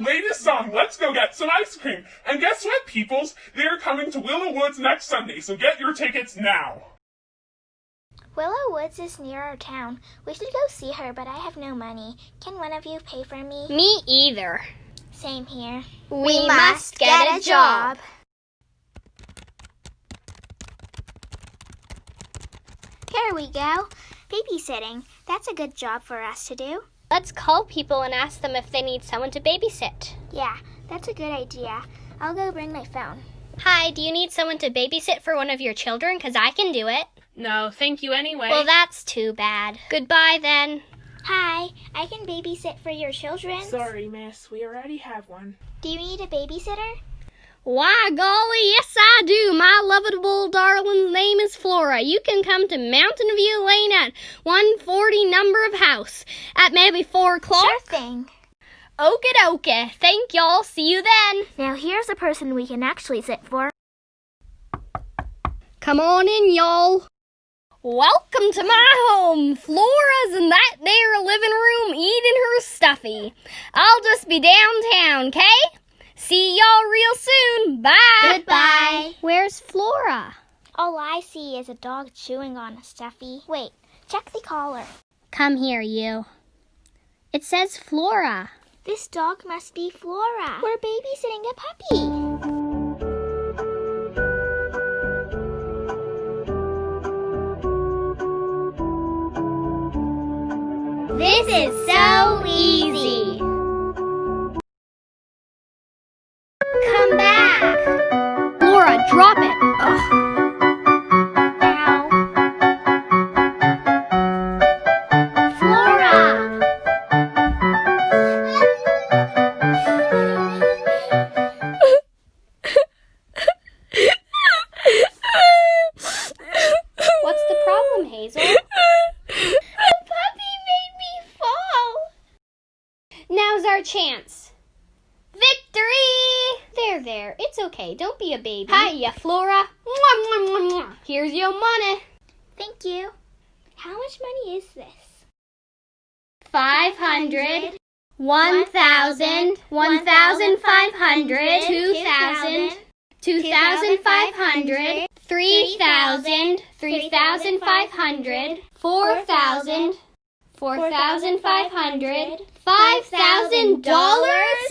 their latest song, Let's Go Get Some Ice Cream. And guess what, peoples? They're coming to Willow Woods next Sunday, so get your tickets now. Willow Woods is near our town. We should go see her, but I have no money. Can one of you pay for me? Me either. Same here. We must get a job. Here we go. Babysitting. That's a good job for us to do. Let's call people and ask them if they need someone to babysit. Yeah, that's a good idea. I'll go bring my phone. Hi, do you need someone to babysit for one of your children? 'Cause I can do it. No, thank you anyway. Well, that's too bad. Goodbye, then. Hi, I can babysit for your children. Sorry, miss. We already have one. Do you need a babysitter? Why, golly, yes I do. My lovable darling's name is Flora. You can come to Mountain View Lane at 140 number of house at maybe 4 o'clock. Sure thing. Okie dokie. Thank y'all. See you then. Now here's a person we can actually sit for. Come on in, y'all. Welcome to my home. Flora's in that there living room eating her stuffy. I'll just be downtown, 'kay? See y'all real soon. Bye. Goodbye. Where's Flora? All I see is a dog chewing on a stuffy. Wait, check the collar. Come here, you. It says Flora. This dog must be Flora. We're babysitting a puppy. This is so easy. Come back. Flora, drop it. Ugh. Ow. Flora. What's the problem, Hazel? The puppy made me fall. Now's our chance. Victory! There. It's okay. Don't be a baby. Hiya, Flora. Mwah, mwah, mwah, mwah. Here's your money. Thank you. How much money is this? 500, 1,000, 1,500, 2,000, 2,500, 3,000, 3,500, 4,000, 4,500, $5,000?